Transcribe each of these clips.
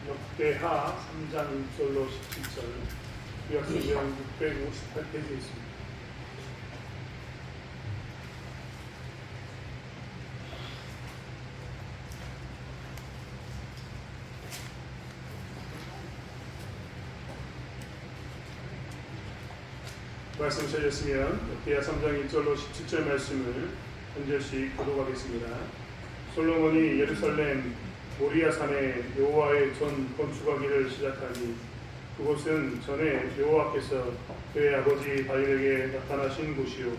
역대하 3장 1절로 17절, 구약성경 658페이지에 있습니다. 말씀 찾으셨으면 역대하 3장 1절로 17절 말씀을 한 절씩 교독하겠습니다. 솔로몬이 예루살렘 모리아 산에 여호와의 전 건축하기를 시작하니 그곳은 전에 여호와께서 그의 아버지 다윗에게 나타나신 곳이요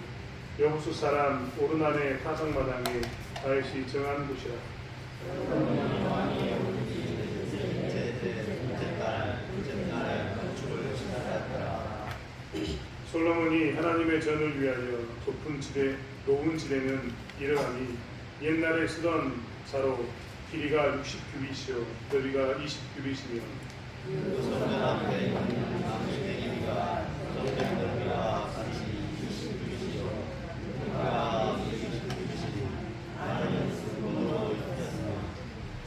여부수 사람 오르난의 타작마당에 다윗이 정한 곳이라. 솔로몬이 하나님의 전을 위하여 높은 지대, 높은 지대는 이러하니 옛날에 쓰던 자로 길이가 60규빗이요 너비가 20규빗이며 그 성전 앞에 있는 나무의 길이가 성전 넓이와 같이 20규빗이요 너비가 20규빗이니 나는 순금으로 입혔으며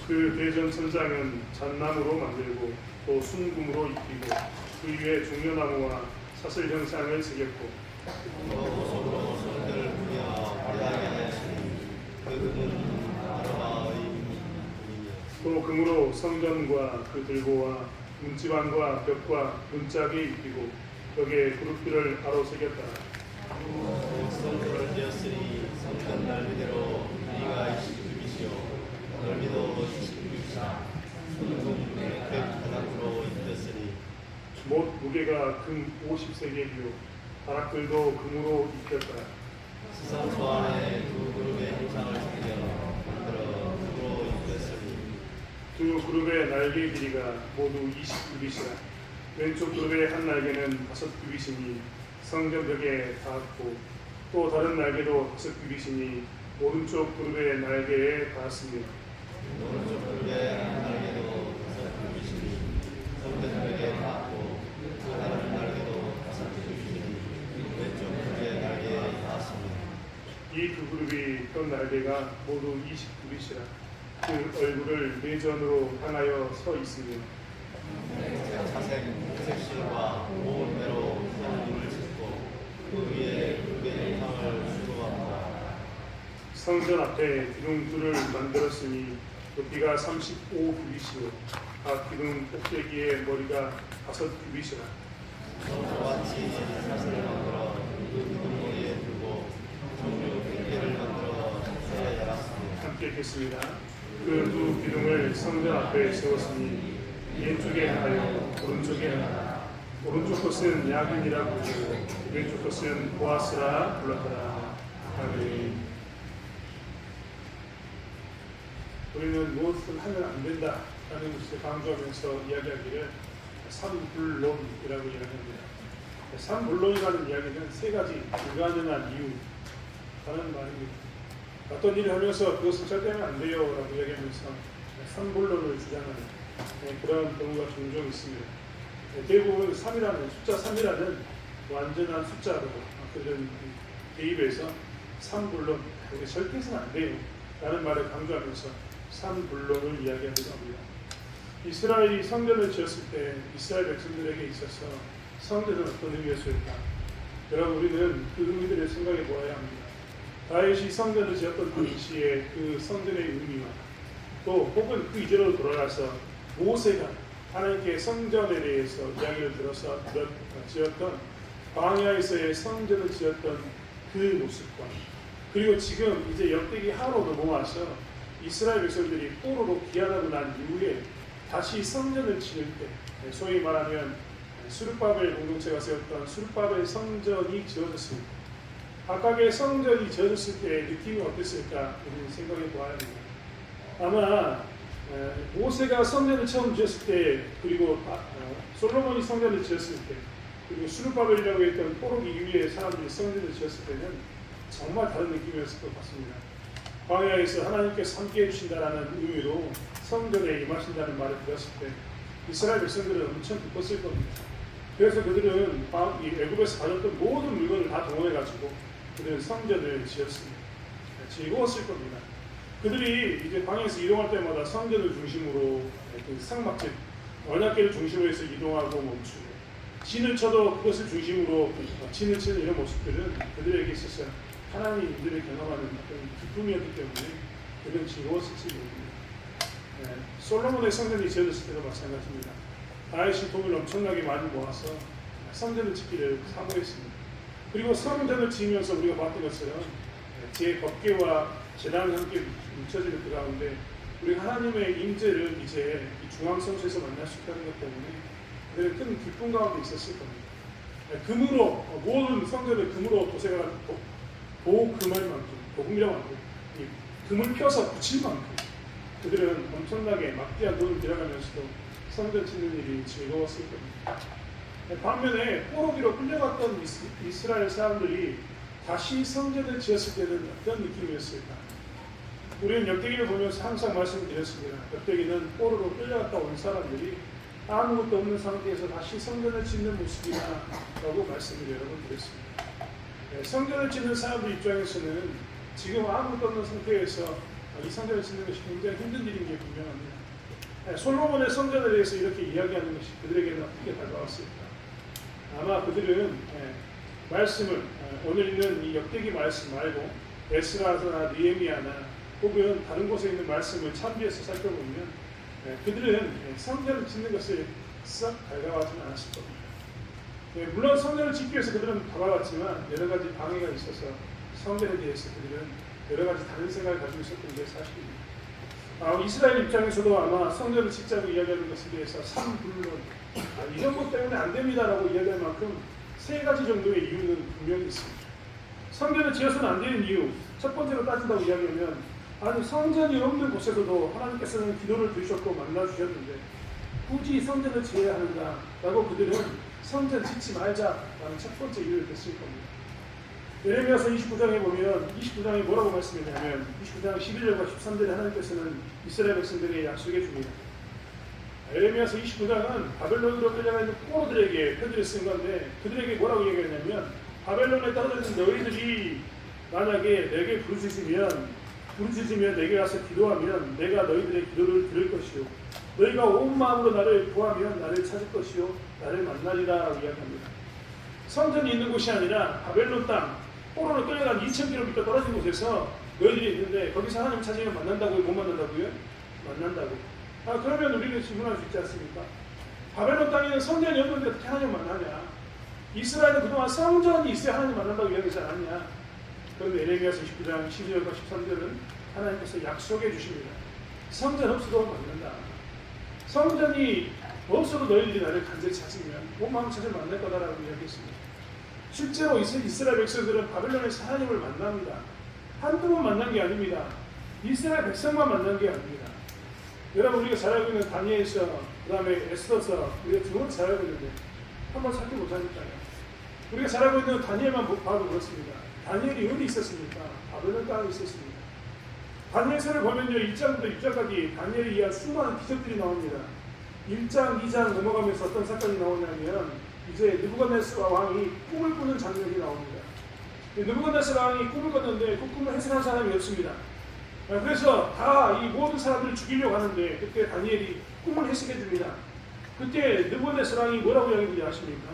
그 대전 천장은 잣나무로 만들고 또 순금으로 입히고 그 위에 종려나무와 사슬 형상을 새겼고 보석으로 성전을 꾸며 화려하게 하였으니 그 금은 아로마의 금이며 또 금으로 성전과 그 들보와 문지방과 벽과 문짝이 입히고 벽에 그룹들을 바로 새겼다. 성전을 지었으니 성전 넓이대로 길이가 20규빗이요 넓이도 20규빗이라 순금 백백 바닥으로 입혔으니 못 무게가 금 50세겔이요 바락들도 금으로 입혔다. 수상소 안에 두 그룹의 형상을 새겨 만들어 금으로 입혔으니 두 그룹의 날개 길이가 모두 20규빗이라. 왼쪽 그룹의 한 날개는 5규빗이니 성전 벽에 닿았고 또 다른 날개도 5규빗이니 오른쪽 그룹의 날개에 닿았으며 오른쪽 그룹의 한 날개도 5규빗이니 성전 벽에 닿았고 또 다른 날개도 5규빗이니 왼쪽 그룹의 날개에 닿았으며 이 두 그룹이 떤 날개가 모두 20규빗이라. 그 얼굴을 내전으로 향하여 서 있으며 자색 색실과 모음대로 성문을 짓고 그 위에 그룹의 형상을 수놓았다. 성전 앞에 기둥들을 만들었으니 높이가 35규빗이요 각 기둥 꼭대기에 머리가 5규빗이라. 같이 사슬을 만들어 그 기둥머리에 두고 종류 100개를 만들어 사슬에 달았으며 함께 읽겠습니다. 그 두 기둥을 성전 앞에 세웠으니 왼쪽에 하나요 오른쪽에 하나. 오른쪽 것은 야긴이라 부르고 왼쪽 것은 보아스라 불렀더라. 아멘. 우리는 무엇을 하면 안 된다라는 것을 강조하면서 이야기하기를 삼불론이라고 이야기합니다. 삼불론이라는 이야기는 세 가지 불가능한 이유라는 말입니다. 어떤 일을 하면서 그것을 절대 하면 안 돼요 라고 이야기하면서 삼불론을 주장하는 그런 경우가 종종 있습니다. 대부분 3이라는 숫자 3이라는 완전한 숫자로 그런 대입해서 삼불론, 절대 해서는 안 돼요 라는 말을 강조하면서 삼불론을 이야기하기도 합니다. 이스라엘이 성전을 지었을 때 이스라엘 백성들에게 있어서 성전은 어떤 의미였을까? 여러분 우리는 그 의미들을 생각해 보아야 합니다. 다윗이 성전을 지었던 당시에 그 성전의 의미와 또 혹은 그 이전으로 돌아가서 모세가 하나님께 성전에 대해서 이야기를 들어서 지었던 광야에서의 성전을 지었던 그 모습과 그리고 지금 이제 역대기 하로 넘어와서 이스라엘 백성들이 포로로 귀환하고 난 이후에 다시 성전을 지을 때 소위 말하면 수르바벨 공동체가 세웠던 수르바벨 성전이 지어졌을 때 각각의 성전이 지어졌을 때 느낌이 어땠을까 우리는 생각해 보아야 합니다. 아마 모세가 성전을 처음 지었을 때 그리고 솔로몬이 성전을 지었을 때 그리고 수르바벨이라고 했던 포로기 이후에 사람들이 성전을 지었을 때는 정말 다른 느낌이었을 것 같습니다. 광야에서 하나님께서 함께해 주신다라는 의미로 성전에 임하신다는 말을 들었을 때 이스라엘 백성들은 엄청 기뻤을 겁니다. 그래서 그들은 애굽에서 가졌던 모든 물건을 다 동원해가지고 그들은 성전을 지었습니다. 즐거웠을 겁니다. 그들이 이제 광야에서 이동할 때마다 성전을 중심으로 그 상막집 언약궤를 중심으로 해서 이동하고 멈추고 진을 쳐도 그것을 중심으로 진을 치는 이런 모습들은 그들에게 있어서 하나님들을 경험하는 어떤 기쁨이었기 때문에 그들은 즐거웠을지 모릅니다. 솔로몬의 성전이 지어졌을 때도 마찬가지입니다. 다윗이 돈을 엄청나게 많이 모아서 성전을 짓기를 사모했습니다. 그리고 성전을 지으면서 우리가 봤던 것처럼 제 법궤와 제단이 함께 뭉쳐지는 그 가운데 우리 하나님의 임재를 이제 이 중앙성소에서 만날 수 있다는 것 때문에 그들은 큰 기쁨 가운데 있었을 겁니다. 금으로 모든 성전을 금으로 도색을 도금할 만큼 도금이라고 합니다. 금을 펴서 붙일 만큼 그들은 엄청나게 막대한 돈을 들여가면서도 성전 짓는 일이 즐거웠을 겁니다. 반면에 포로기로 끌려갔던 이스라엘 사람들이 다시 성전을 지었을 때는 어떤 느낌이었을까? 우리는 역대기를 보면서 항상 말씀드렸습니다. 역대기는 포로로 끌려갔다 온 사람들이 아무것도 없는 상태에서 다시 성전을 짓는 모습이다라고 말씀을 여러 번 드렸습니다. 성전을 짓는 사람들 입장에서는 지금 아무것도 없는 상태에서 이 성전을 짓는 것이 굉장히 힘든 일인 게 분명합니다. 솔로몬의 성전에 대해서 이렇게 이야기하는 것이 그들에게는 어떻게 다가왔을까? 아마 그들은 말씀을 오늘 있는 이 역대기 말씀 말고 에스라나 느헤미야나 혹은 다른 곳에 있는 말씀을 참비해서 살펴보면 그들은 성전을 짓는 것을 썩 달가워하지는 않았을 겁니다. 물론 성전을 짓기 위해서 그들은 다가왔지만 여러 가지 방해가 있어서 성전에 대해서 그들은 여러 가지 다른 생각을 가지고 있었던 게 사실입니다. 이스라엘 입장에서도 아마 성전을 짓자고 이야기하는 것에 대해서 삼불론 이런 것 때문에 안 됩니다라고 이야기할 만큼 세 가지 정도의 이유는 분명히 있습니다. 성전을 지어서는 안 되는 이유 첫 번째로 따진다고 이야기하면 아니 성전이 없는 곳에서도 하나님께서는 기도를 들으셨고 만나주셨는데 굳이 성전을 지어야 하는가라고 그들은 성전 짓지 말자라는 첫 번째 이유를 댔을 겁니다. 예레미야서 29장에 보면 29장이 뭐라고 말씀했냐면 29장 11절과 13절에 하나님께서는 이스라엘 백성들에게 약속해 줍니다. 예레미야서 29장은 바벨론으로 끌려가 있는 포로들에게 편지를 쓴 건데 그들에게 뭐라고 얘기했냐면 바벨론에 떨어져 있는 너희들이 만약에 내게 부르짖으면 내게 와서 기도하면 내가 너희들의 기도를 들을 것이요 너희가 온 마음으로 나를 구하면 나를 찾을 것이요 나를 만나리라 라고 이야기합니다. 성전이 있는 곳이 아니라 바벨론 땅 포로로 끌려간 2000km 떨어진 곳에서 너희들이 있는데 거기서 하나님 찾으면 만난다고요? 못 만난다고요? 만난다고. 그러면 우리는 질문할 수 있지 않습니까? 바벨론 땅에는 성전이 없는데 어떻게 하나님 만나냐? 이스라엘은 그동안 성전이 있어야 하나님 만난다고 이야기하지 않았냐? 그런데 에레미야서 29장 12절과 13절은 하나님께서 약속해 주십니다. 성전 없어도 만난다. 성전이 없어도 너희들이 나를 간절히 찾으면 온 마음 찾으면 만날 거다라고 이야기했습니다. 실제로 이스라엘 백성들은 바벨론에서 하나님을 만납니다. 한두 번 만난 게 아닙니다. 이스라엘 백성만 만난 게 아닙니다. 여러분 우리가 잘 알고 있는 다니엘서 그 다음에 에스더서 우리가 두 번 잘 알고 있는데 한번 살펴보자니까요. 우리가 잘 알고 있는 다니엘만 봐도 그렇습니다. 다니엘이 어디 있었습니까? 바벨론 땅에 있었습니다. 다니엘서를 보면요 1장부터 6장까지 다니엘이 이한 수많은 기적들이 나옵니다. 1장, 2장 넘어가면서 어떤 사건이 나오냐면 이제 느부갓네살 왕이 꿈을 꾸는 장면이 나옵니다. 느부갓네살 왕이 꿈을 꿨는데 그 꿈을 해석한 사람이 없습니다. 그래서 다 이 모든 사람들을 죽이려고 하는데 그때 다니엘이 꿈을 해석해 줍니다. 그때 느부갓네살 왕이 뭐라고 이야기하는지 아십니까?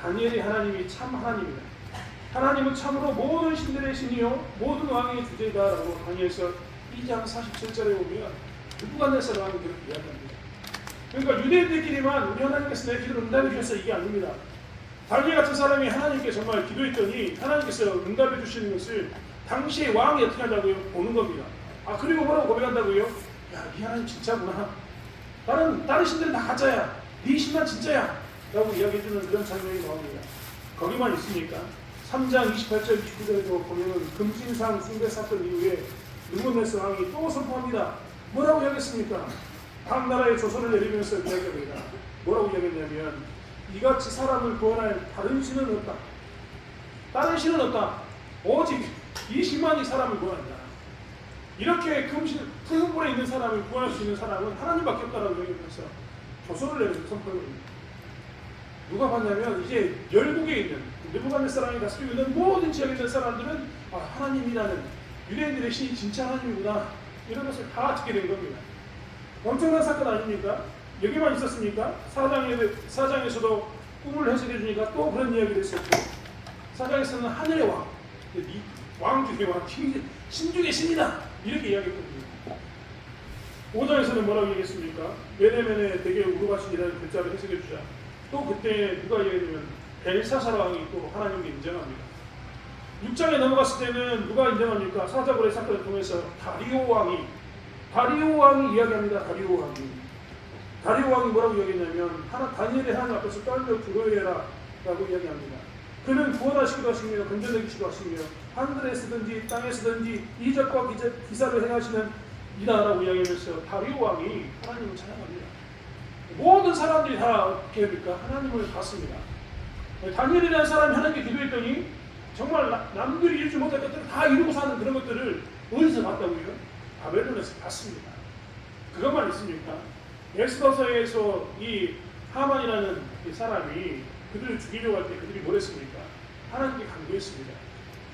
다니엘이 하나님이 참 하나님이다. 하나님은 참으로 모든 신들의 신이요 모든 왕의 주제이다라고 다니엘서 2장 47절에 보면 느부갓네살 왕이 그렇게 이야기합니다. 그러니까 유대인들끼리만 우리 하나님께서 내 기도를 응답해 주셔서 이게 아닙니다. 다니엘 같은 사람이 하나님께 정말 기도했더니 하나님께서 응답해 주시는 것을 당시에 왕이 어떻게 한다고요? 보는 겁니다. 그리고 뭐라고 고백한다고요? 야, 네 하나님 진짜구나. 다른 신들은 다 가짜야. 네 신만 진짜야. 라고 이야기해주는 그런 장면이 나옵니다. 거기만 있으니까 3장 28절 29절에도 보면 금신상 숭배 사건 이후에 느부갓네살 왕이 또 선포합니다. 뭐라고 이야기했습니까? 각 나라의 조선을 내리면서 이야기합니다. 뭐라고 이야기했냐면 이같이 사람을 구원할 다른 신은 없다. 다른 신은 없다. 오직 이 신만이 사람을 구원한다. 이렇게 푸른 불에 있는 사람을 구원할 수 있는 사람은 하나님밖에 없다라고 이야기하면서 조선을 내리면서 선포합니다. 누가 봤냐면 이제 열국에 있는 느부갓네살 왕이 다스리고 있는 모든 지역에 있는 사람들은 하나님이라는 유대인들의 신이 진짜 하나님이구나 이런 것을 다 듣게 된 겁니다. 엄청난 사건 아닙니까? 여기만 있었습니까? 사장에서도 꿈을 해석해 주니까 또 그런 이야기를 했었고, 사장에서는 하늘의 왕, 왕 중의 왕, 신 중의 신이다 이렇게 이야기했거든요. 5장에서는 뭐라고 얘기했습니까? 메네메네 대개 우르바신이라는 글자를 해석해 주자. 또 그때 누가 얘기하냐면 벨사살 왕이 또 하나님께 인정합니다. 6장에 넘어갔을 때는 누가 인정합니까? 사자굴의 사건을 통해서 다리오 왕이 이야기합니다. 다리오 왕이 뭐라고 이야기했냐면 다니엘의 하나님 앞에서 떨며 기도해라 라고 이야기합니다. 그는 구원하시기도 하시며 건져내기시도 하시며 하늘에 쓰든지 땅에 쓰든지 이적과 기사를 행하시는 이다라고 이야기하면서 다리오 왕이 하나님을 찬양합니다. 모든 사람들이 다 어떻게 합니까? 하나님을 봤습니다. 다니엘이라는 사람이 하나님께 기도했더니 정말 남들이 이루지 못할 것들을 다 이루고 사는 그런 것들을 어디서 봤다고요? 바벨론에서 봤습니다. 그것만 있습니까? 에스더서에서 이 하만이라는 이 사람이 그들을 죽이려고 할 때 그들이 뭘 했습니까? 하나님께 간구했습니다.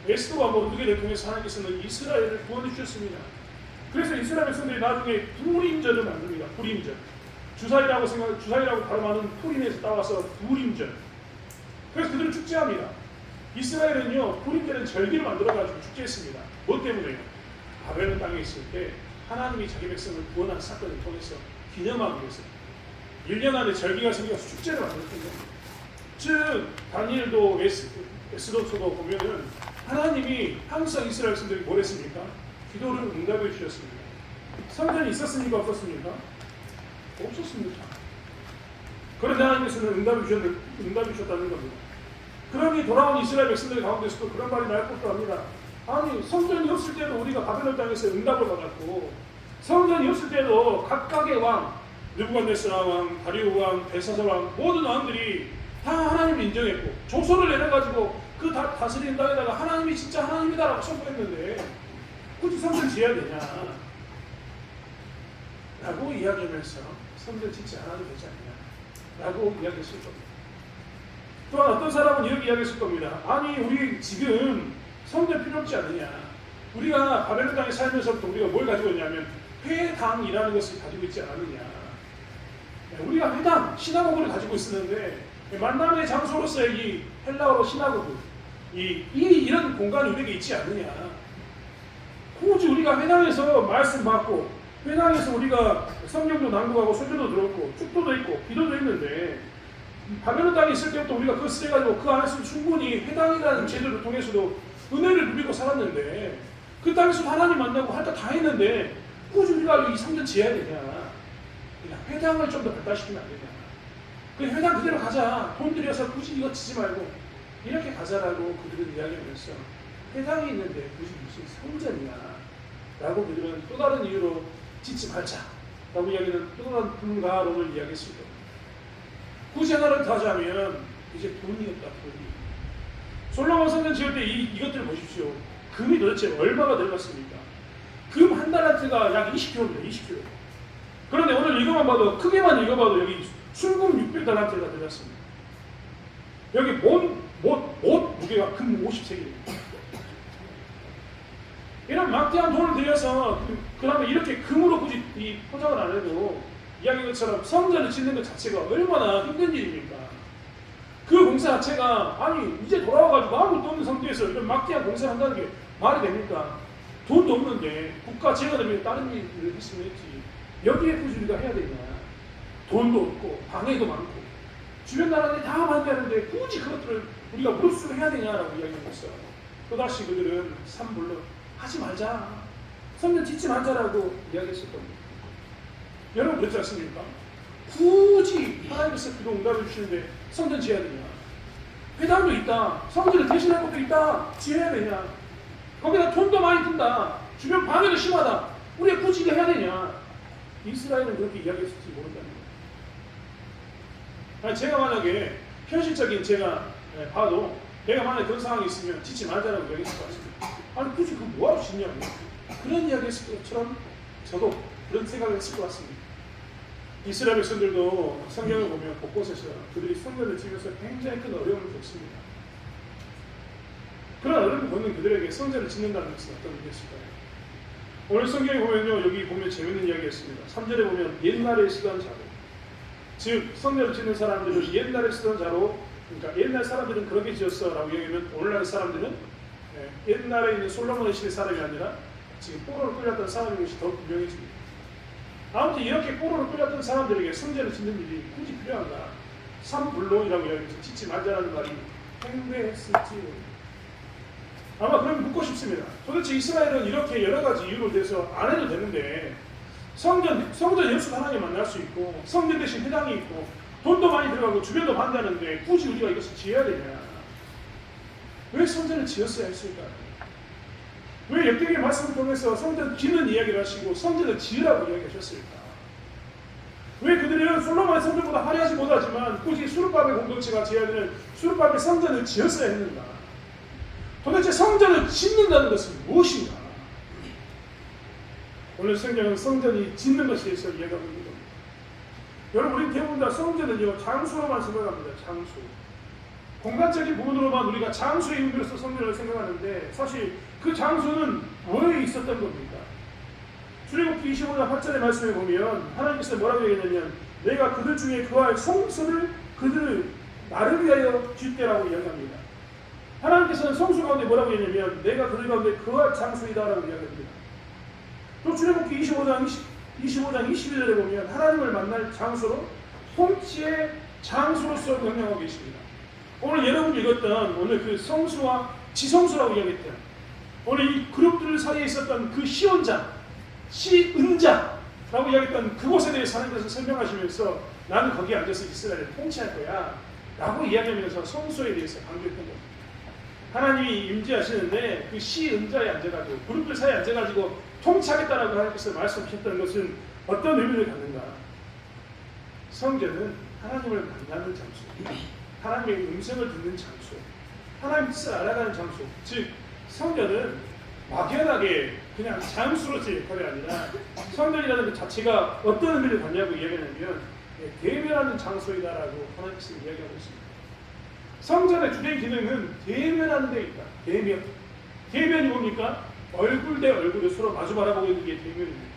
에스더와 모르드게를 통해서 하나님께서는 이스라엘을 구원해 주셨습니다. 그래서 이스라엘 백성들이 나중에 불임전을 만듭니다. 불임전. 주사위라고 발음하는 풀인에서 따와서 불임전. 그래서 그들을 축제합니다. 이스라엘은요, 불임전은 절기를 만들어가지고 축제했습니다. 뭐 때문에요? 바벨론 땅에 있을 때 하나님이 자기 백성을 구원한 사건을 통해서 기념하기 위해서 1년 안에 절기가 생겨서 축제를 만들었던 겁니다. 즉 다니엘도 에스더서도 보면은 하나님이 항상 이스라엘 백성들이 뭘 했습니까? 기도를 응답해 주셨습니다. 성전이 있었습니까? 없었습니까? 없었습니다. 그런데 하나님께서는 응답해 주셨다는 겁니다. 그러니 돌아온 이스라엘 백성들 가운데서도 그런 말이 나올 것도 합니다. 아니 성전이 없을 때도 우리가 바벨론 땅에서 응답을 받았고, 성전이 없을 때도 각각의 왕, 느부갓네살 왕, 다리오 왕, 벨사살 왕, 모든 왕들이 다 하나님을 인정했고 조서를 내려가지고 그 다스리는 땅에다가 하나님이 진짜 하나님이다라고 선포했는데 굳이 성전 지어야 되냐 라고 이야기하면서 성전 짓지 않아도 되지 않냐 라고 이야기했을 겁니다. 또한 어떤 사람은 이렇게 이야기했을 겁니다. 아니 우리 지금 성전 필요 없지 않느냐, 우리가 바벨론 땅에 살면서부터 우리가 뭘 가지고 있냐면 회당이라는 것을 가지고 있지 않느냐, 우리가 회당, 시나고그를 가지고 있었는데 만남의 장소로서의 이 헬라어로 시나고그, 이런 공간이 우리에게 있지 않느냐, 굳이 우리가 회당에서 말씀 받고 회당에서 우리가 성경도 낭독하고 설교도 들었고 축도도 있고 기도도 있는데 바벨론 땅에 있을 때부터 우리가 그걸 쓰여가지고 그 안에서 충분히 회당이라는 제도를 통해서도 은혜를 누리고 살았는데 그 땅에서 하나님 만나고 할 거 다 했는데 굳이 우리가 이 성전 지어야 되냐, 그냥 회당을 좀 더 발달시키면 안 되냐, 그 회당 그대로 가자, 돈 들여서 굳이 이거 지지 말고 이렇게 가자라고 그들은 이야기하면서 회당이 있는데 굳이 무슨 성전이냐 라고 그들은 또 다른 이유로 짓지 말자 라고 이야기하는 또 다른 불가론을 이야기했을 겁니다. 굳이 하나를 더 하자면 이제 돈이 없다. 돈이. 솔로몬 성전 지을 때 이것들을 보십시오. 금이 도대체 얼마가 들어갔습니까? 금 한 달란트가 약 20kg입니다. 20kg. 그런데 오늘 이것만 봐도, 크게만 읽어봐도 여기 순금 600달란트가 들어갔습니다. 여기 못 무게가 금 50세기입니다. 이런 막대한 돈을 들여서 그 다음에 이렇게 금으로 굳이 이 포장을 안 해도 이야기한 것처럼 성전을 짓는 것 자체가 얼마나 힘든 일입니까? 그 공사 자체가, 아니 이제 돌아와가지고 아무것도 없는 상태에서 이런 막대한 공사를 한다는 게 말이 됩니까? 돈도 없는데 국가 재건을 위해 다른 일을 했으면 했지, 여기에 굳이 우리가 해야 되냐, 돈도 없고 방해도 많고 주변 나라들이 다 반대하는데 굳이 그것들을 우리가 무릅쓰고 해야 되냐라고 이야기했어. 또다시 그들은 삼불로 하지 말자, 성전 짓지 말자라고 이야기했을 겁니다. 여러분 그렇지 않습니까? 굳이 하나님께서 기도 응답해 주시는데 성전 지어야 되냐, 회당도 있다, 성전을 대신할 것도 있다, 지어야 되냐, 거기다 돈도 많이 든다, 주변 방해도 심하다, 우리가 굳이 이거 해야 되냐. 이스라엘은 그렇게 이야기했을지 모른다는 거예요. 제가 만약에 현실적인 제가 봐도 내가 만약에 그런 상황이 있으면 짓지 말자라고 이야기했을 것 같습니다. 아니 굳이 그거 뭐하러 짓냐고, 그런 이야기 했을 것처럼 저도 그런 생각을 했을 것 같습니다. 이스라엘 백성들도 성경을 보면 곳곳에서 그들이 성전을 지으면서 굉장히 큰 어려움을 겪습니다. 그런 어려움을 겪는 그들에게 성전을 짓는다는 것은 어떤 의미였을까요? 오늘 성경에 보면요, 여기 보면 재밌는 이야기가 있습니다. 3절에 보면 옛날에 쓰던 자로, 즉 성전을 짓는 사람들은 옛날에 쓰던 자로, 그러니까 옛날 사람들은 그렇게 지었어 라고 얘기하면 오늘날 사람들은 옛날에 있는 솔로몬의 시대 사람이 아니라 지금 포로를 끌렸던 사람인 것이 더 분명해집니다. 아무튼 이렇게 포로를 끌렸던 사람들에게 성전을 짓는 일이 굳이 필요한가? 삼불론이라고 이야기해서 짓지 말자라는 말이 횡배했을지. 아마 그럼 묻고 싶습니다. 도대체 이스라엘은 이렇게 여러 가지 이유로 돼서 안 해도 되는데 성전 연습 하나님 만날 수 있고 성전 대신 회당이 있고 돈도 많이 들어가고 주변도 반대하는데 굳이 우리가 이것을 지어야 되냐? 왜 성전을 지었어야 했을까요? 왜 역대기 말씀을 통해서 성전 짓는 이야기를 하시고 성전을 지으라고 이야기하셨을까? 왜 그들은 솔로몬의 성전보다 화려하지 못하지만 굳이 수르바벨 공동체가 지어야 되는 수르바벨 성전을 지었어야 했는가? 도대체 성전을 짓는다는 것은 무엇인가? 오늘 성경은 성전이 짓는 것에 대해서 이야기하고 있는 겁니다. 여러분, 우리 대부분 다 성전은요, 장소로만 생각합니다. 장소. 공간적인 부분으로만 우리가 장소의 의미로서 성전을 생각하는데 사실 그 장소는 왜 있었던 겁니까? 출애굽기 25장 8절의 말씀에 보면 하나님께서 뭐라고 얘기하냐면 내가 그들 중에 그할 성소를 그들을 나를 위하여 짓게라고 이야기합니다. 하나님께서는 성소 가운데 뭐라고 얘기하냐면 내가 그들 가운데 그할 장소이다라고 이야기합니다. 또 출애굽기 25장 22절에 보면 하나님을 만날 장소로 통치의 장소로서 명령하고 계십니다. 오늘 여러분 읽었던 오늘 그 성수와 지성수라고 이야기했던 오늘 이 그룹들 사이에 있었던 그 시온자, 시은자라고 이야기했던 그곳에 대해서 하나님께서 설명하시면서 나는 거기에 앉아서 이스라엘을 통치할 거야 라고 이야기하면서 성소에 대해서 강조했던 겁니다. 하나님이 임재하시는데 그 시은자에 앉아가지고 그룹들 사이에 앉아가지고 통치하겠다라고 하나님께서 말씀하셨던 것은 어떤 의미를 갖는가? 성전은 하나님을 만나는 장소, 하나님의 음성을 듣는 장소, 하나님 뜻을 알아가는 장소. 즉 성전은 막연하게 그냥 장소로서의 역할이 아니라 성전이라는 그 자체가 어떤 의미를 갖냐고 이야기하냐면 대면하는 장소이다라고 하나님께서 이야기하고 있습니다. 성전의 주된 기능은 대면하는 데 있다. 대면이 뭡니까? 얼굴 대 얼굴을 서로 마주 바라보고 있는 게 대면입니다.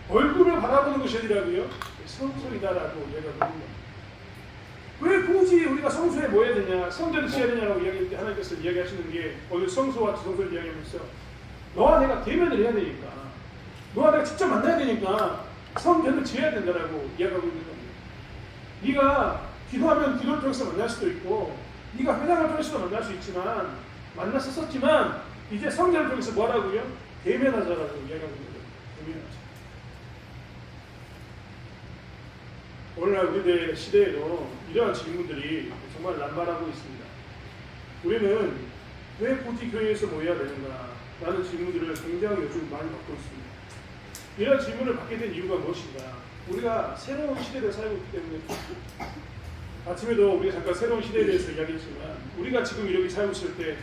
얼굴을 바라보는 것이 아니라고요? 성소이다라고 이야기하고 있는 겁니다. 왜 굳이 우리가 성소에 모여야 되냐, 성전을 지어야 되냐라고 이야기할 때 하나님께서 이야기하시는 게 오늘 성소와 지성소를 이야기하면서 너와 내가 대면을 해야 되니까, 너와 내가 직접 만나야 되니까 성전을 지어야 된다라고 이야기하고 있는 겁니다. 네가 기도하면 기도를 통해서 만날 수도 있고 네가 회당을 통해서도 만날 수 있지만 만났었지만 이제 성전을 통해서 뭐라고요? 대면하자라고 이야기하고 있는 거예요. 대면하자. 오늘날 우리들 시대에도 이러한 질문들이 정말 남발하고 있습니다. 우리는 왜 굳이 교회에서 모여야 되는가? 라는 질문들을 굉장히 요즘 많이 받고 있습니다. 이런 질문을 받게 된 이유가 무엇인가? 우리가 새로운 시대를 살고 있기 때문에 아침에도 우리가 잠깐 새로운 시대에 대해서 이야기했지만 우리가 지금 이렇게 살고 있을 때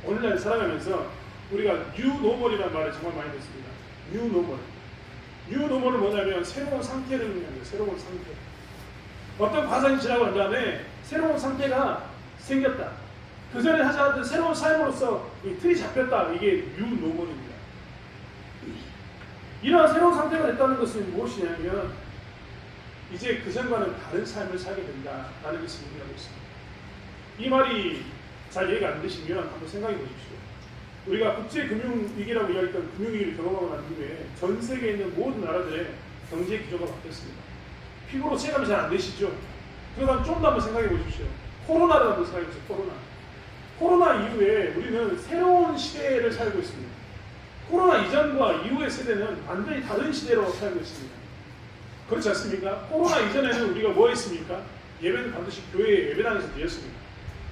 오늘날 살아가면서 우리가 뉴노멀이라는 말을 정말 많이 듣습니다. 뉴노멀. 뉴노멀은 뭐냐면 새로운 상태를 의미합니다. 새로운 상태. 어떤 과정이 지나고 난 다음에 새로운 상태가 생겼다. 그 전에 하지 않았던 새로운 삶으로서 이 틀이 잡혔다. 이게 뉴노멀입니다. 이러한 새로운 상태가 됐다는 것은 무엇이냐면 이제 그 전과는 다른 삶을 살게 된다라는 것을 의미하고 있습니다. 이 말이 잘 이해가 안 되시면 한번 생각해 보십시오. 우리가 국제금융위기라고 이야기했던 금융위기를 경험하고 난 이후에 전 세계에 있는 모든 나라들의 경제 기조가 바뀌었습니다. 피부로 체감이 잘 안 되시죠? 그러다 좀 더 한번 생각해 보십시오. 코로나를 한번 생각해 보세요. 코로나 이후에 우리는 새로운 시대를 살고 있습니다. 코로나 이전과 이후의 세대는 완전히 다른 시대로 살고 있습니다. 그렇지 않습니까? 코로나 이전에는 우리가 뭐 했습니까? 예배는 반드시 교회 예배당에서 드렸습니다.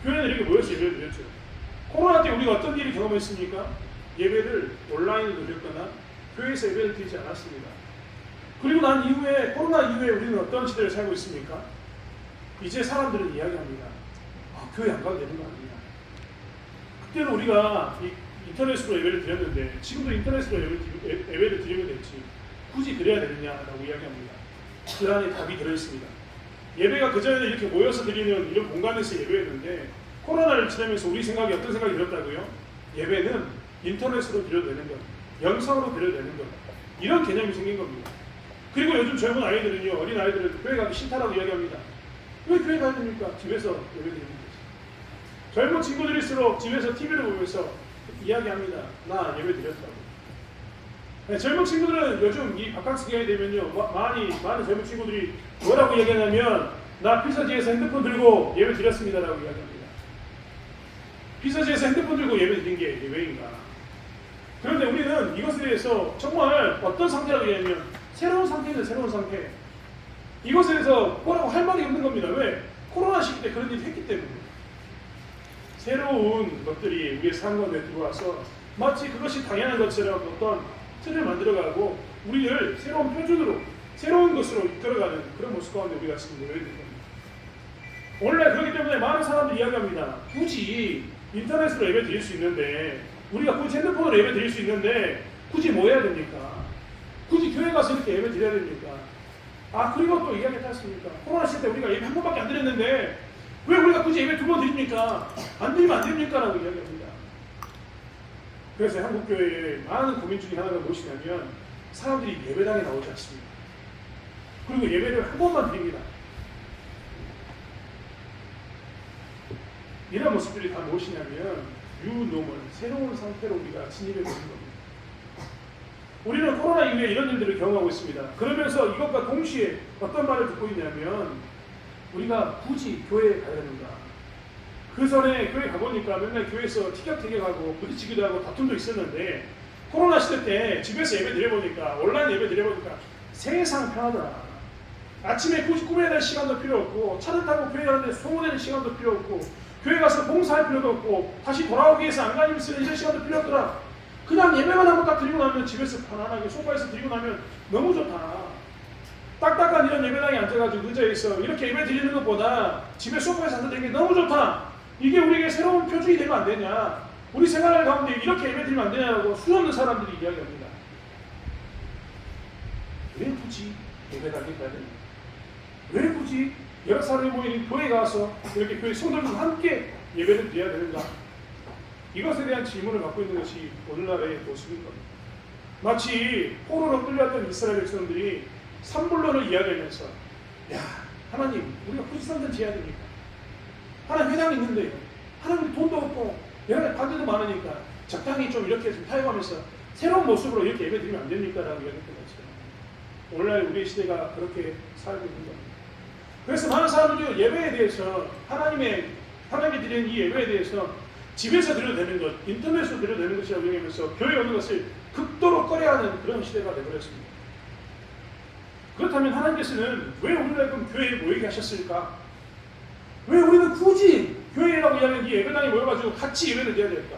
교회는 이렇게 모여서 예배를 드렸죠. 코로나 때 우리가 어떤 일을 경험했습니까? 예배를 온라인으로 드렸거나 교회에서 예배를 드리지 않았습니다. 그리고 난 이후에 코로나 이후에 우리는 어떤 시대를 살고 있습니까? 이제 사람들은 이야기합니다. 교회 안 가도 되는 거 아니냐. 그때는 우리가 인터넷으로 예배를 드렸는데 지금도 인터넷으로 예배를 드리면 되지 굳이 그래야 되느냐라고 이야기합니다. 그 안에 답이 들어있습니다. 예배가 그전에는 이렇게 모여서 드리는 이런 공간에서 예배했는데 코로나를 지나면서 우리 생각이 어떤 생각이 들었다고요? 예배는 인터넷으로 드려도 되는 것. 영성으로 드려야되는 것. 이런 개념이 생긴 겁니다. 그리고 요즘 젊은 아이들은요, 어린 아이들은 교회 가기 싫다라고 이야기합니다. 왜 교회 가야 됩니까? 집에서 예배드리는 거죠. 젊은 친구들일수록 집에서 TV를 보면서 이야기합니다. 나 예배 드렸다고. 네, 젊은 친구들은 요즘 이 바캉스 기간이 되면요, 많은 젊은 친구들이 뭐라고 이야기하냐면, 나 피서지에서 핸드폰 들고 예배 드렸습니다라고 이야기합니다. 피서지에서 핸드폰 들고 예배 드린 게 예배인가? 그런데 우리는 이것에 대해서 정말 어떤 상태라고 이야기하면 새로운 상태는 새로운 상태. 이것에 대해서 뭐라고 할 말이 없는 겁니다. 왜? 코로나 시기 때 그런 일을 했기 때문에. 새로운 것들이 우리의 삶 가운데 들어와서 마치 그것이 당연한 것처럼 어떤 틀을 만들어가고 우리를 새로운 표준으로, 새로운 것으로 이끌어가는 그런 모습 가운데 우리가 지금 놓여야 됩니다. 원래 그렇기 때문에 많은 사람들이 이야기합니다. 굳이 인터넷으로 예배 드릴 수 있는데, 우리가 굳이 핸드폰으로 예배 드릴 수 있는데 굳이 뭐 해야 됩니까? 굳이 교회 가서 이렇게 예배 드려야 됩니까? 그리고 또 이야기했지 않습니까? 코로나 시대 때 우리가 예배 한 번밖에 안 드렸는데 왜 우리가 굳이 예배 2번 드립니까? 안 드리면 안 됩니까? 라고 이야기합니다. 그래서 한국교회의 많은 고민 중에 하나가 무엇이냐면 사람들이 예배당에 나오지 않습니다. 그리고 예배를 한 번만 드립니다. 이런 모습들이 다 무엇이냐면 유노멀, 새로운 상태로 우리가 진입해 보는 겁니다. 우리는 코로나 이후에 이런 일들을 경험하고 있습니다. 그러면서 이것과 동시에 어떤 말을 듣고 있냐면 우리가 굳이 교회에 가야 되는가? 그 전에 교회 가보니까 맨날 교회에서 티격태격하고 부딪히기도 하고 다툼도 있었는데 코로나 시대 때 집에서 예배 드려보니까 온라인 예배 드려보니까 세상 편하더라. 아침에 굳이 꾸며야 될 시간도 필요 없고 차를 타고 교회 가는데 소모되는 시간도 필요 없고 교회 가서 봉사할 필요도 없고 다시 돌아오기 위해서 안간힘 쓰는 이런 시간도 필요 없더라. 그냥 예배만 한번 딱 드리고 나면 집에서 편안하게 소파에서 드리고 나면 너무 좋다. 딱딱한 이런 예배당에 앉아가지고 의자에서 이렇게 예배 드리는 것보다 집에 소파에서 앉아 드리는 게 너무 좋다. 이게 우리에게 새로운 표준이 되면 안 되냐. 우리 생활 가운데 이렇게 예배 드리면 안 되냐고 수없는 사람들이 이야기합니다. 왜 굳이 예배당에 가야 되냐? 왜 굳이 여러 사람이 모이는 교회에 가서 이렇게 교회 성도들과 함께 예배를 드려야 되는가? 이것에 대한 질문을 갖고 있는 것이 오늘날의 모습인 겁니다. 마치 포로로 끌려왔던 이스라엘 백성들이 산불론을 이야기하면서 야 하나님 우리가 굳이 성전 지어야 됩니까? 하나님 회당이 있는데요. 하나님 돈도 없고 여러 가지 반대도 많으니까 적당히 좀 이렇게 좀 타협하면서 새로운 모습으로 이렇게 예배 드리면 안 됩니까? 라고 이야기했던 것처럼 오늘날 우리의 시대가 그렇게 살고 있는 겁니다. 그래서 많은 사람들이 예배에 대해서 하나님께 드리는 이 예배에 대해서 집에서 드려도 되는 것, 인터넷으로 드려도 되는 것이라고 얘기하면서 교회에 오는 것을 극도로 꺼려하는 그런 시대가 되어버렸습니다. 그렇다면 하나님께서는 왜 우리를 그럼 교회에 모이게 하셨을까? 왜 우리는 굳이 교회라고 이야기하는 이 예배당에 모여가지고 같이 예배를 드려야 될까?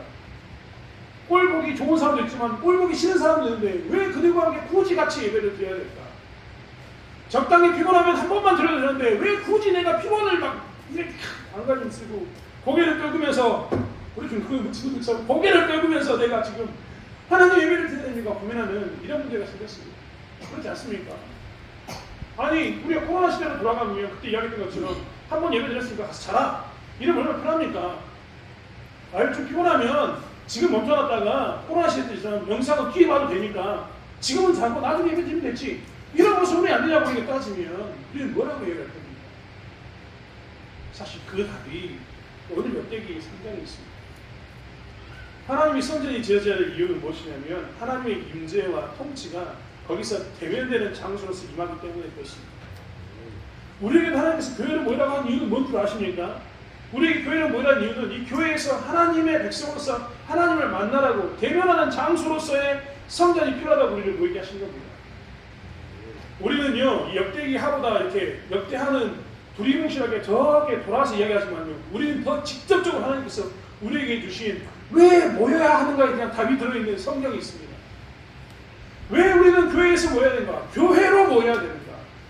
꼴 보기 좋은 사람도 있지만 꼴 보기 싫은 사람도 있는데 왜 그들과 함께 굳이 같이 예배를 드려야 될까? 적당히 피곤하면 한 번만 드려도 되는데 왜 굳이 내가 피곤을 막 이렇게 안간힘 쓰고 고개를 끄으면서 우리 좀 그 친구들처럼 고개를 끄으면서 내가 지금 하나님 예배를 드려야 됩니까? 고민하는 이런 문제가 생겼습니다. 그렇지 않습니까? 아니 우리가 코로나 시대로 돌아가면 그때 이야기했던 것처럼 한 번 예배 드렸으니까 가서 자라. 이러면 얼마나 편합니까? 좀 피곤하면 지금 멈춰놨다가 코로나 시대 때 영상을 뒤에 봐도 되니까 지금은 자고 나중에 예배 드리면 됐지. 이런 모습이 왜 안 되냐고 이렇게 따지면 우리는 뭐라고 얘기할 겁니까? 사실 그 답이 오늘 역대기에 상당히 있습니다. 하나님이 성전이 지어져야 할 이유는 무엇이냐면 하나님의 임재와 통치가 거기서 대면되는 장소로서 임하기 때문에 그렇습니다. 우리에게 하나님께서 교회를 모이라고 하는 이유는 뭔 줄 아십니까? 우리에게 교회를 모이라는 이유는 이 교회에서 하나님의 백성으로서 하나님을 만나라고 대면하는 장소로서의 성전이 필요하다고 우리를 모이게 하신 겁니다. 우리는요, 이 역대기 하보다 이렇게 역대하는 두리뭉실하게 저렇게 돌아서 이야기하지만요, 우리는 더 직접적으로 하나님께서 우리에게 주신 왜 모여야 하는가에 대한 답이 들어있는 성경이 있습니다. 왜 우리는 교회에서 모여야 되는가? 교회로 모여야 되는가?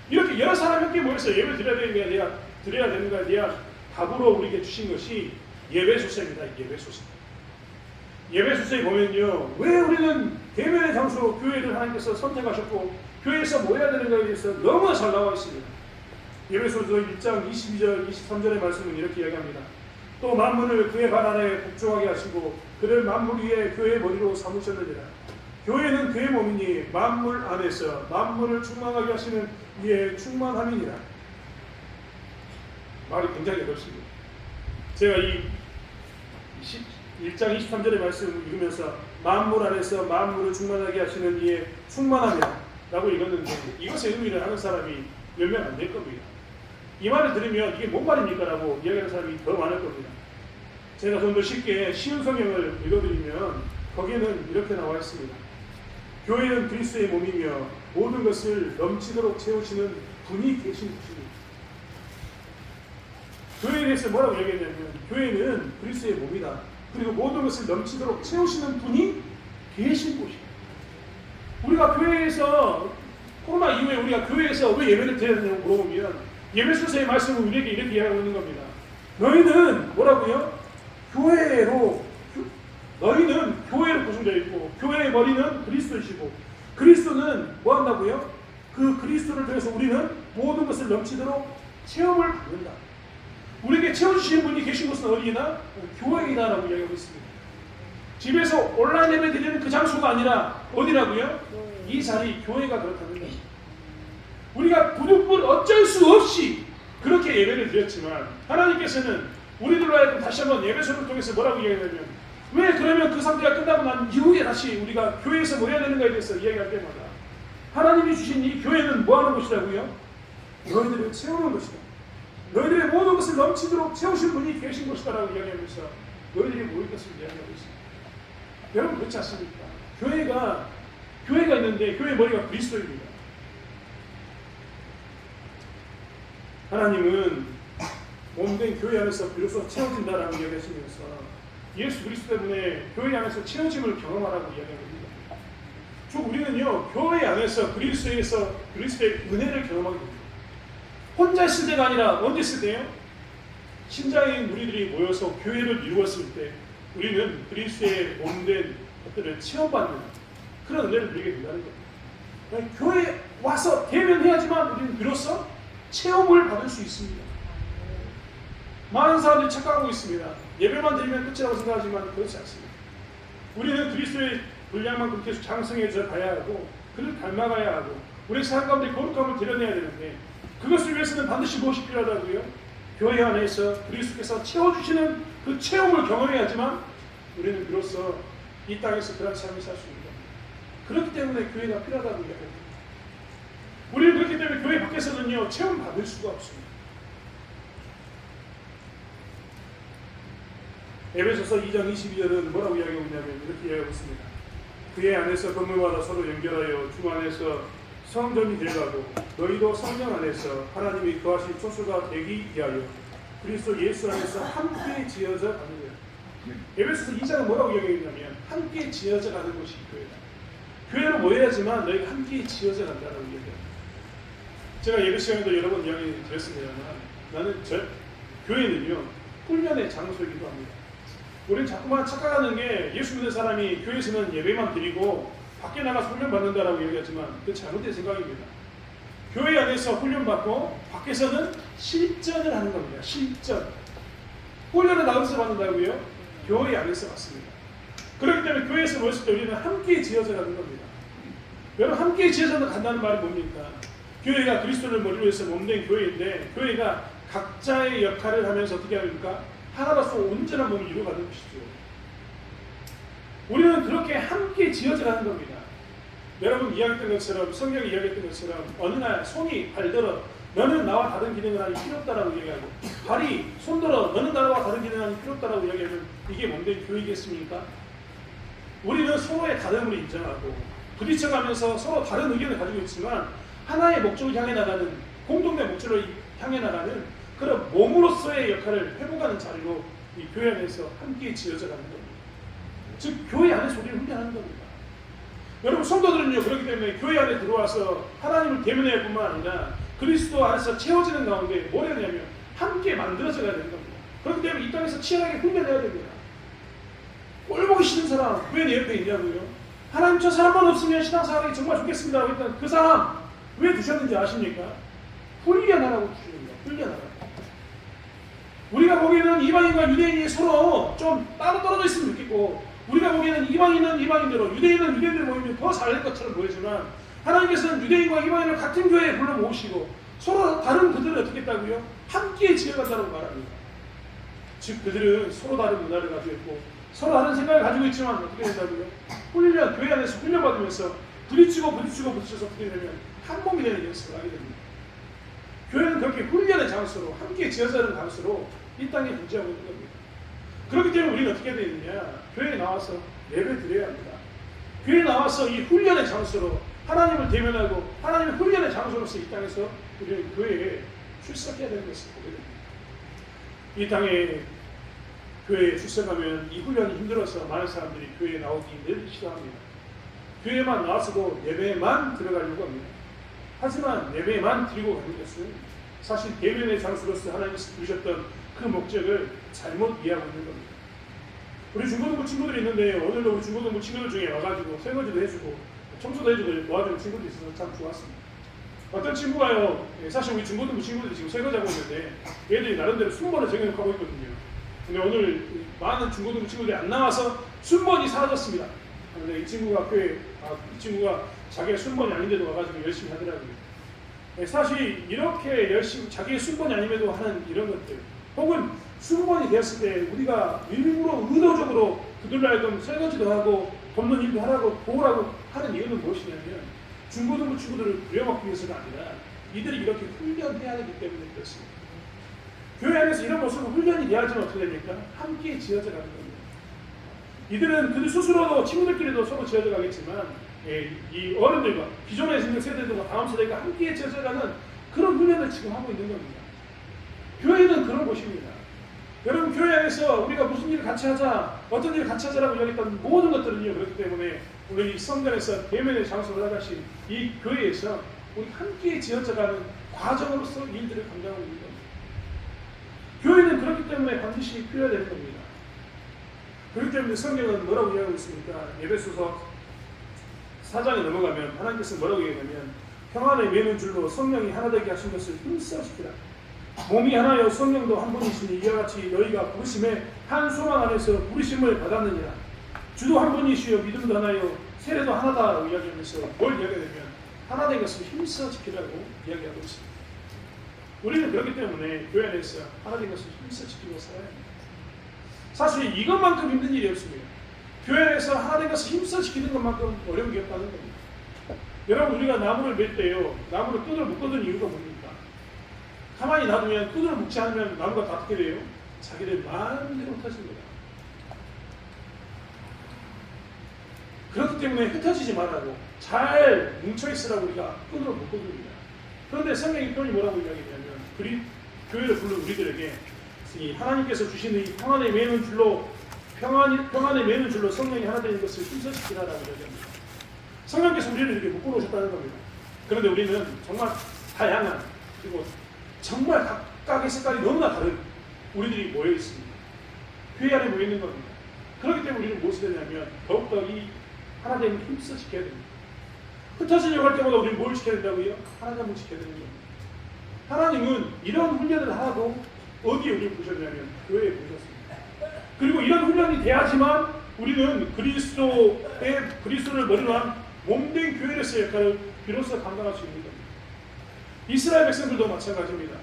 이렇게 여러 사람이 함께 모여서 예배 드려야 되는가에 대한 답으로 우리에게 주신 것이 예배소서입니다. 예배소서에 보면요, 왜 우리는 대면의 장소로 교회를 하나님께서 선택하셨고 교회에서 모여야 되는가에 대해서 너무나 잘 나와 있습니다. 예배소서 1장 22절 23절의 말씀은 이렇게 이야기합니다. 또 만물을 그의 발 아래 복종하게 하시고 그를 만물 위에 교회의 머리로 삼으셨느니라. 교회는 그의 몸이니 만물 안에서 만물을 충만하게 하시는 이의 충만함이니라. 말이 굉장히 어렵습니다. 제가 이 1장 23절의 말씀을 읽으면서 만물 안에서 만물을 충만하게 하시는 이의 충만함이라 라고 읽었는데 이것의 의미를 아는 사람이 몇 명 안 될 겁니다. 이 말을 들으면 이게 뭔 말입니까? 라고 이야기하는 사람이 더 많을 겁니다. 제가 좀 더 쉽게 쉬운 성경을 읽어드리면 거기에는 이렇게 나와 있습니다. 교회는 그리스도의 몸이며 모든 것을 넘치도록 채우시는 분이 계신 것입니다. 교회에 대해서 뭐라고 이야기했냐면 교회는 그리스도의 몸이다. 그리고 모든 것을 넘치도록 채우시는 분이 계신 곳이다. 우리가 교회에서 코로나 이후에 우리가 교회에서 왜 예배를 드려야 되냐고 물어보면 예배 순서의 말씀은 우리에게 이렇게 이야기하고 있는 겁니다. 너희는 뭐라고요? 너희는 교회로 구성되어 있고 교회의 머리는 그리스도이시고 그리스도는 뭐 한다고요? 그 그리스도를 통해서 우리는 모든 것을 넘치도록 체험을 받는다. 우리에게 채워주시는 분이 계신 곳은 어디나? 교회이다라고 이야기하고 있습니다. 집에서 온라인 예배 드리는 그 장소가 아니라 어디라고요? 이 자리 교회가 그렇다는 거예요. 우리가 부득불 어쩔 수 없이 그렇게 예배를 드렸지만 하나님께서는 우리들로 하여금 다시 한번 예배소를 통해서 뭐라고 이야기하냐면 왜 그러면 그 상태가 끝나고 난 이후에 다시 우리가 교회에서 뭐 해야 되는가에 대해서 이야기할 때마다 하나님이 주신 이 교회는 뭐 하는 곳이라고요? 너희들을 채우는 것이다. 너희들의 모든 것을 넘치도록 채우신 분이 계신 것이다라고 이야기하면서 너희들이 모일 것을 이야기하고 있습니다. 여러분 그렇지 않습니까? 교회가 있는데 교회의 머리가 그리스도입니다. 하나님은 몸된 교회 안에서 비로소 채워진다라고 이야기하시면서 예수 그리스도 때문에 교회 안에서 채워짐을 경험하라고 이야기합니다. 즉 우리는요 교회 안에서 그리스도의 은혜를 경험하게 됩니다. 혼자 있을 때가 아니라 언제 있을 때요? 신자인 우리들이 모여서 교회를 이루었을 때 우리는 그리스도의 몸된 것들을 체험받는 그런 은혜를 누리게 된다는 겁니다. 교회에 와서 대면해야지만 우리는 비로소 체험을 받을 수 있습니다. 많은 사람들이 착각하고 있습니다. 예배만 드리면 끝이라고 생각하지만 그렇지 않습니다. 우리는 그리스도의 분량만큼 계속 장성해져 가야 하고 그를 닮아가야 하고 우리 삶 가운데 거룩함을 드러내야 되는데 그것을 위해서는 반드시 무엇이 필요하다고요? 교회 안에서 그리스도께서 채워주시는 그 체험을 경험해야지만 우리는 비로소 이 땅에서 그런 삶을 살 수 있는 겁니다. 그렇기 때문에 교회가 필요하다고 이야기합니다. 우리는 그렇기 때문에 교회 밖에서는요 체험 받을 수가 없습니다. 에베소서 2장 22절은 뭐라고 이야기하고 있냐면 이렇게 이야기하고 있습니다. 그의 안에서 건물마다 서로 연결하여 주 안에서 성전이 되어가고 너희도 성령 안에서 하나님이 거하신 초소가 되기 위하여 그리스도 예수 안에서 함께 지어져 가는 거예요. 에베소서 2장은 뭐라고 이야기했냐면 함께 지어져 가는 곳이 교회다. 교회로 모여야지만 너희가 함께 지어져 간다라고 이야기합니다. 제가 예배 시간에도 여러 번 이야기 드렸습니다만 나는 교회는요 훈련의 장소이기도 합니다. 우리는 자꾸만 착각하는 게 예수 믿는 사람이 교회에서는 예배만 드리고 밖에 나가서 훈련받는다라고 얘기하지만 그건 잘못된 생각입니다. 교회 안에서 훈련받고 밖에서는 실전을 하는 겁니다. 실전. 훈련을 어디서 받는다고요? 교회 안에서 받습니다. 그렇기 때문에 교회에서 모였을 때 우리는 함께 지어져 가는 겁니다. 여러분 함께 지어져 간다는 말이 뭡니까? 교회가 그리스도를 머리로 해서 몸된 교회인데 교회가 각자의 역할을 하면서 어떻게 합니까? 하나로서 온전한 몸을 이루어가는 것이죠. 우리는 그렇게 함께 지어져 가는 겁니다. 여러분 이야기했던 것처럼 성경이 이야기했던 것처럼 어느 날 손이 발들어 너는 나와 다른 기능을 하기 필요 없다라고 얘기하고 발이 손들어 너는 나와 다른 기능을 하기 필요 없다라고 이야기하면 이게 몸된 교회겠습니까? 우리는 서로의 다름을 인정하고 부딪혀가면서 서로 다른 의견을 가지고 있지만 하나의 목적을 향해 나가는 공동된 목적을 향해 나가는 그런 몸으로서의 역할을 회복하는 자리로 이 교회 안에서 함께 지어져 가는 겁니다. 즉 교회 안에서 우리를 훈련하는 겁니다. 여러분 성도들은요 그렇기 때문에 교회 안에 들어와서 하나님을 대면해야 뿐만 아니라 그리스도 안에서 채워지는 가운데 뭘 해야 되냐면 함께 만들어져 가야 되는 겁니다. 그렇기 때문에 이 땅에서 치열하게 훈련해야 됩니다. 꼴 보기 싫은 사람 왜 내 옆에 있냐고요? 하나님 저 사람만 없으면 신앙생활이 정말 좋겠습니다 라고 했던 그 사람 왜 두셨는지 아십니까? 훈련하라고 주시는 거예요. 훈련하라고. 우리가 보기에는 이방인과 유대인이 서로 좀 따로 떨어져 있으면 좋겠고 우리가 보기에는 이방인은 이방인대로 유대인은 유대인대로 모이면 더 잘될 것처럼 보이지만 하나님께서는 유대인과 이방인을 같은 교회에 불러 모으시고 서로 다른 그들을 어떻게 했다고요? 함께 지어간다고 말합니다. 즉 그들은 서로 다른 문화를 가지고 있고 서로 다른 생각을 가지고 있지만 어떻게 된다고요? 훈련, 교회 안에서 훈련받으면서 부딪혀서 어떻게 되면 한 몸이 되는 연습을 하게 됩니다. 교회는 그렇게 훈련의 장소로 함께 지어자는 장소로 이 땅에 존재하고 있는 겁니다. 그렇기 때문에 우리는 어떻게 되어 있느냐? 교회에 나와서 예배 드려야 합니다. 교회에 나와서 이 훈련의 장소로 하나님을 대면하고 하나님의 훈련의 장소로서 이 땅에서 우리는 교회에 출석해야 되는 것을 보게 됩니다. 이 땅에 교회에 출석하면 이 훈련이 힘들어서 많은 사람들이 교회에 나오기 늘 싫어합니다. 교회만 나와서도 예배에만 들어가려고 합니다. 하지만 예배에만 드리고 가는 것은 사실 대면의 장소로서 하나님께서 부르셨던 그 목적을 잘못 이해하고 있는 겁니다. 우리 중고등부 친구들이 있는데 오늘도 우리 중고등부 친구들 중에 와가지고 설거지도 해주고 청소도 해주고 도와주는 친구들이 있어서 참 좋았습니다. 어떤 친구가요, 사실 우리 중고등부 친구들이 지금 설거지하고 있는데 얘들이 나름대로 순번을 적용하고 있거든요. 근데 오늘 많은 중고등부 친구들이 안 나와서 순번이 사라졌습니다. 근데 이 친구가 이 친구가 자기의 순번이 아닌데도 와가지고 열심히 하더라고요. 사실 이렇게 열심히 자기의 순번이 아님에도 하는 이런 것들, 혹은 순번이 되었을 때 우리가 일부러 의도적으로 그들로 하여금 설거지도 하고 돕는 일도 하라고 보호라고 하는 이유는 무엇이냐면 중고등부 친구들을 부려먹기 위해서가 아니라 이들이 이렇게 훈련해야 하기 때문에 그렇습니다. 교회 안에서 이런 모습으로 훈련이 돼야지만 어떻게 됩니까? 함께 지어져 가는 겁니다. 이들은 그들 스스로도 친구들끼리도 서로 지어져 가겠지만 이 어른들과 기존에 있는 세대들과 다음 세대가 함께 지어져 가는 그런 훈련을 지금 하고 있는 겁니다. 교회는 그런 곳입니다. 여러분 교회 안에서 우리가 무슨 일을 같이 하자, 어떤 일을 같이 하자라고 이야기했던 모든 것들은요 그렇기 때문에 우리 성전에서 대면의 장소를 나가신 이 교회에서 우리 함께 지어져가는 과정으로서 일들을 감당하고 있는 겁니다. 교회는 그렇기 때문에 반드시 필요해야 되는 겁니다. 그렇기 때문에 성경은 뭐라고 이야기하고 있습니까? 에베소서 4장에 넘어가면 하나님께서 뭐라고 얘기하냐면 평안에 매는 줄로 성령이 하나 되게 하신 것을 힘써 지키라. 몸이 하나여 성령도 한 분이시니 이와 같이 너희가 부르심에 한 소망 안에서 부르심을 받았느니라. 주도 한 분이시여 믿음도 하나여 세례도 하나다라고 이야기하면서 뭘 이야기하냐면 하나 된 것을 힘써 지키라고 이야기하고 있습니다. 우리는 그렇기 때문에 교회 안에서 하나 된 것을 힘써 지키고 살아야 합니다. 사실 이것만큼 힘든 일이 없습니다. 교회 안에서 하나 된 것을 힘써 지키는 것만큼 어려운 게 없다는 겁니다. 여러분 우리가 나무를 맬 때요 나무를 끈으로 묶어둔 이유가 뭡니까? 가만히 놔두면 끈으로 묶지 않으면 나무가 다 어떻게 돼요? 자기들 마음대로 흩어집니다. 그렇기 때문에 흩어지지 말라고 잘 뭉쳐있으라고 우리가 끈으로 묶어둡니다. 그런데 성경의 표현이 뭐라고 이야기하냐면 교회를 부른 우리들에게 이 하나님께서 주시는 이 평안에 매는 줄로 성령이 하나 되는 것을 힘써 지키라라고 이야기합니다. 성령께서 우리를 이렇게 묶어놓으셨다는 겁니다. 그런데 우리는 정말 다양한 그리고 정말 각각의 색깔이 너무나 다른 우리들이 모여 있습니다. 교회 안에 모여 있는 겁니다. 그렇기 때문에 우리는 무엇을 되냐면 더욱더 이 하나님을 힘써 지켜야 됩니다. 흩어지려고 할 때마다 우리는 뭘 지켜야 된다고요? 하나님을 지켜야 되는 겁니다. 하나님은 이런 훈련을 하나도 어디에 우리를 부르셨냐면 교회에 부르셨습니다. 그리고 이런 훈련이 돼야지만 우리는 그리스도를 머리로 한 몸된 교회로서의 역할을 비로소 감당할 수 있는 겁니다. 이스라엘 백성들도 마찬가지입니다.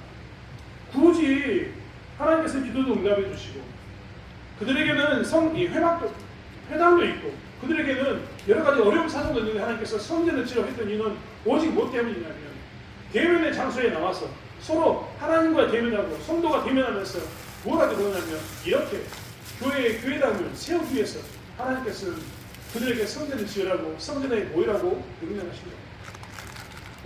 굳이 하나님께서 기도도 응답해 주시고 그들에게는 회당도 있고 그들에게는 여러 가지 어려운 사정도 있는데 하나님께서 성전을 지으려 했던 이유는 오직 뭐 때문이냐면 대면의 장소에 나와서 서로 하나님과 대면하고 성도가 대면하면서 뭐라고 그러냐면 이렇게 교회당을 세우기 위해서 하나님께서는 그들에게 성전을 지으라고 성전에 모이라고 명령하신 겁니다.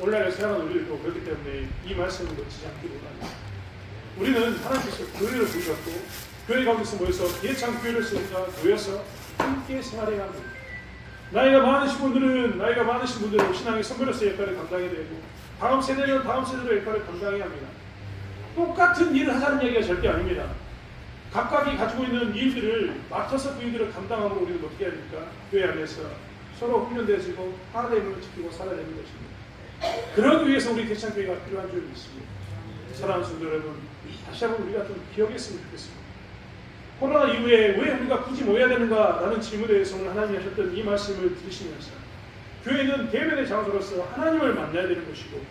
오늘날에 살아가는 우리들도 그렇기 때문에 이 말씀을 놓치지 않기보다는 우리는 하나님께서 교회를 부르셨고 교회 가운데서 모여서 예창 교회를 모여서 함께 생활해야 합니다. 나이가 많으신 분들은 신앙의 선배로서의 역할을 감당해야 되고 다음 세대는 다음 세대의 역할을 감당해야 합니다. 똑같은 일을 하자는 얘기가 절대 아닙니다. 각각이 가지고 있는 일들을 맡아서 그 일들을 감당함으로 우리는 어떻게 해야 됩니까? 교회 안에서 서로 훈련되어지고 하나님을 지키고 살아야 되는 것입니다. 그러기 위해서 우리 대창교회가 필요한 줄 믿습니다. 사랑하는 성도 여러분, 다시 한번 우리가 좀 기억했으면 좋겠습니다. 코로나 이후에 왜 우리가 굳이 모여야 되는가라는 질문에 대해서 오늘 하나님이 하셨던 이 말씀을 들으시면서 교회는 대면의 장소로서 하나님을 만나야 되는 것이고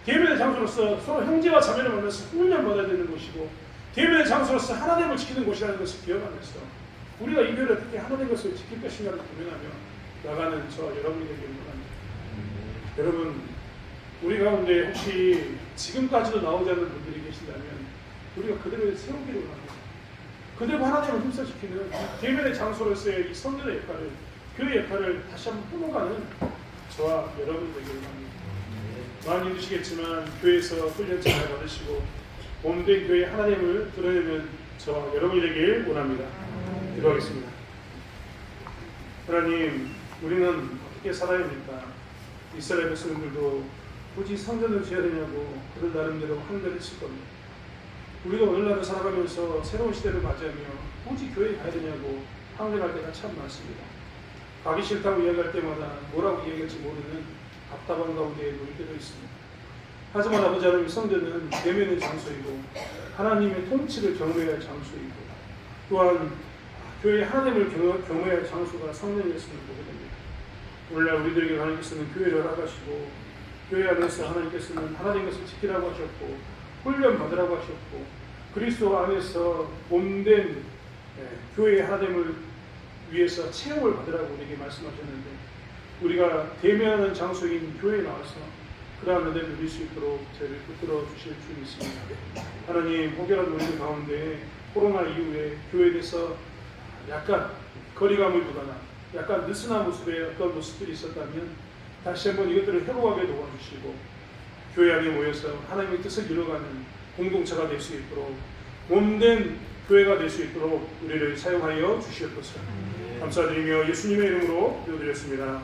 대면의 장소로서 서로 형제와 자매를 만나서 훈련받아야 되는 것이고 대면의 장소로서 하나님을 지키는 곳이라는 것을 기억하면서 우리가 이 교회를 어떻게 하나님의 것을 지킬 것인가를 고민하며 나가는 저 여러분이 되기를 원합니다. 여러분, 우리 가운데 혹시 지금까지도 나오지 않는 분들이 계신다면 우리가 그들을 세우기를 원합니다. 그들과 하나님을 힘써지키는 대면의 장소로서의 이 성전의 역할을, 교회의 역할을 다시 한번 품어가는 저와 여러분이 되기를 원합니다. 많이 힘드시겠지만 교회에서 훈련 잘 받으시고 몸된 교회 하나님을 드러내는 저와 여러분이 되길 원합니다. 기도하겠습니다. 하나님, 우리는 어떻게 살아야 합니까? 이스라엘 백성들도 굳이 성전을 지어야 되냐고 그들 나름대로 한글을 칠 겁니다. 우리가 오늘날을 살아가면서 새로운 시대를 맞이하며 굳이 교회에 가야 되냐고 항변할 때가 참 많습니다. 가기 싫다고 이야기할 때마다 뭐라고 이야기할지 모르는 답답한 가운데 놓일 때도 있습니다. 하지만 아버지 하나님, 성전은 대면의 장소이고 하나님의 통치를 경외해야 할 장소이고 또한 교회 하나님을 경외해야 할 장소가 성전이었음을 보게 됩니다. 오늘날 우리들에게 하나님께서는 교회를 허락하시고 교회 안에서 하나님께서는 하나님 것을 지키라고 하셨고 훈련 받으라고 하셨고 그리스도 안에서 몸된 교회의 하나님을 위해서 체험을 받으라고 우리에게 말씀하셨는데 우리가 대면하는 장소인 교회에 나와서 그러한 은혜를 누릴 수 있도록 저희를 붙들어 주실 줄 믿습니다. 하나님, 혹여라도 우리들 가운데 코로나 이후에 교회에 대해서 약간 거리감을 두거나 약간 느슨한 모습의 어떤 모습들이 있었다면 다시 한번 이것들을 회복하게 도와주시고 교회 안에 모여서 하나님의 뜻을 이루어가는 공동체가 될 수 있도록 몸된 교회가 될 수 있도록 우리를 사용하여 주시옵소서. 감사드리며 예수님의 이름으로 기도드렸습니다.